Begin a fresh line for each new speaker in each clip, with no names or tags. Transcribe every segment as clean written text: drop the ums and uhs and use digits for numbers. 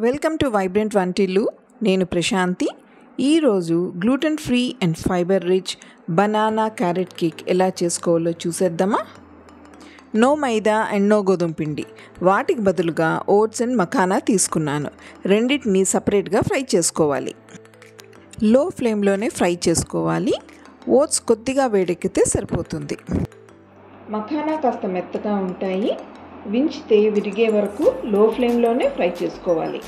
Welcome to vibrant వంటిల్లు. నేను ప్రశాంతి. ఈరోజు gluten free and fibre rich banana carrot cake ఎలా చేసుకోవాలో చూసేద్దామా. నో మైదా అండ్ నో గోధుమ పిండి, వాటికి బదులుగా ఓట్స్ అండ్ మఖానా తీసుకున్నాను. రెండింటిని సపరేట్గా ఫ్రై చేసుకోవాలి. లో ఫ్లేమ్లోనే ఫ్రై చేసుకోవాలి. ఓట్స్ కొద్దిగా వేడెక్కితే సరిపోతుంది. మఖానా కాస్త మెత్తగా ఉంటాయి. వించితే విరిగే వరకు లో ఫ్లేమ్లోనే ఫ్రై చేసుకోవాలి.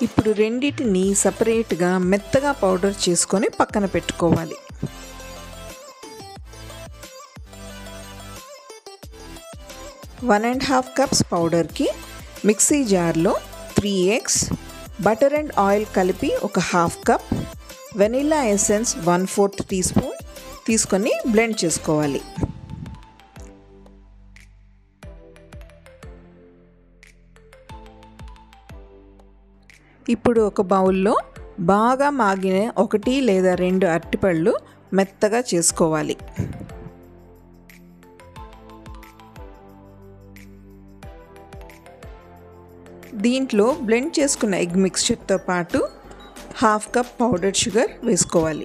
ఇప్పుడు రెండింటిని సపరేట్గా మెత్తగా పౌడర్ చేసుకొని పక్కన పెట్టుకోవాలి. వన్ అండ్ హాఫ్ కప్స్ పౌడర్కి మిక్సీ జార్లో 3 eggs, బటర్ అండ్ ఆయిల్ కలిపి ఒక half cup, vanilla essence 1/4 teaspoon తీసుకొని బ్లెండ్ చేసుకోవాలి. ఇప్పుడు ఒక బౌల్లో బాగా మాగిన 1 లేదా 2 అరటిపళ్ళు మెత్తగా చేసుకోవాలి. దీంట్లో బ్లెండ్ చేసుకున్న ఎగ్ మిక్స్చర్తో పాటు హాఫ్ కప్ పౌడర్డ్ షుగర్ వేసుకోవాలి.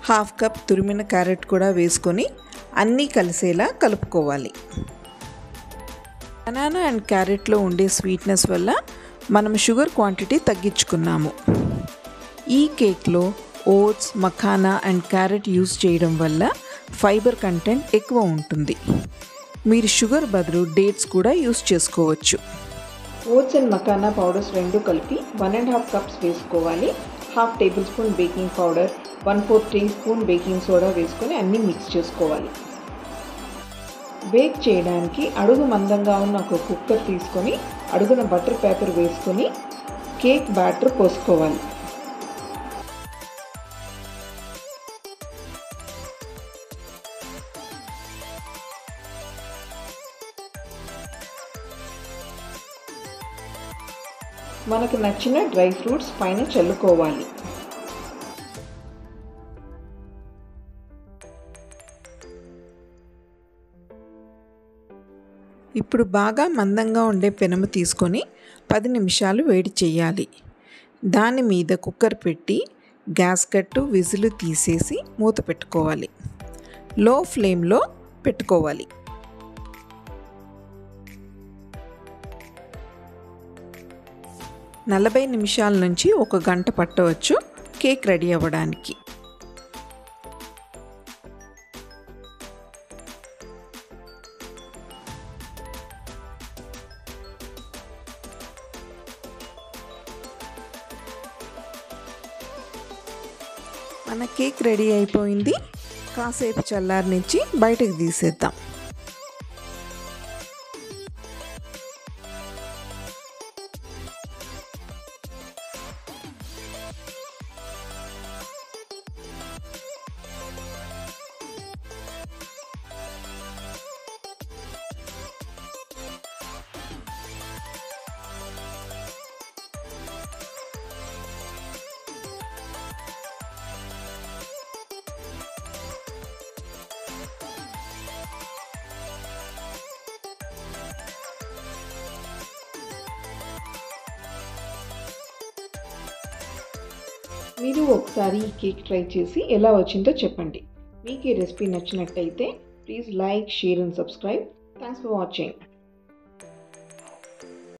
హాఫ్ కప్ తురిమిన క్యారెట్ కూడా వేసుకొని అన్నీ కలిసేలా కలుపుకోవాలి. బనానా అండ్ క్యారెట్లో ఉండే స్వీట్నెస్ వల్ల మనం షుగర్ క్వాంటిటీ తగ్గించుకున్నాము. ఈ కేక్లో oats, makhana and carrot use చేయడం వల్ల ఫైబర్ కంటెంట్ ఎక్కువ ఉంటుంది. మీరు షుగర్ బదులు డేట్స్ కూడా యూజ్ చేసుకోవచ్చు. ఓట్స్ అండ్ మఖానా పౌడర్స్ రెండు కలిపి 1.5 కప్స్ వేసుకోవాలి. Half tablespoon baking powder, 1/4 teaspoon baking soda వేసుకొని అన్నీ మిక్స్ చేసుకోవాలి. బేక్ చేయడానికి అడుగు మందంగా ఉన్న ఒక కుక్కర్ తీసుకొని అడుగున బటర్ పేపర్ వేసుకొని కేక్ బ్యాటర్ పోసుకోవాలి. మనకు నచ్చిన డ్రై ఫ్రూట్స్ పైన చల్లుకోవాలి. ఇప్పుడు బాగా మందంగా ఉండే పెనము తీసుకొని 10 నిమిషాలు వేడి చేయాలి. దాని మీద కుక్కర్ పెట్టి గ్యాస్ కట్టు, విజిల్ తీసేసి మూత పెట్టుకోవాలి. లో ఫ్లేమ్లో పెట్టుకోవాలి. నలభై నిమిషాల నుంచి 1 గంట పట్టవచ్చు కేక్ రెడీ అవ్వడానికి. మన కేక్ రెడీ అయిపోయింది. కాసేపు చల్లారనిచ్చి బయటకు తీసేద్దాం. మీరు ఒకసారి ఈ కేక్ ట్రై చేసి ఎలా వచ్చిందో చెప్పండి. మీకు ఈ రెసిపీ నచ్చినట్టయితే please like, share and subscribe. Thanks for watching.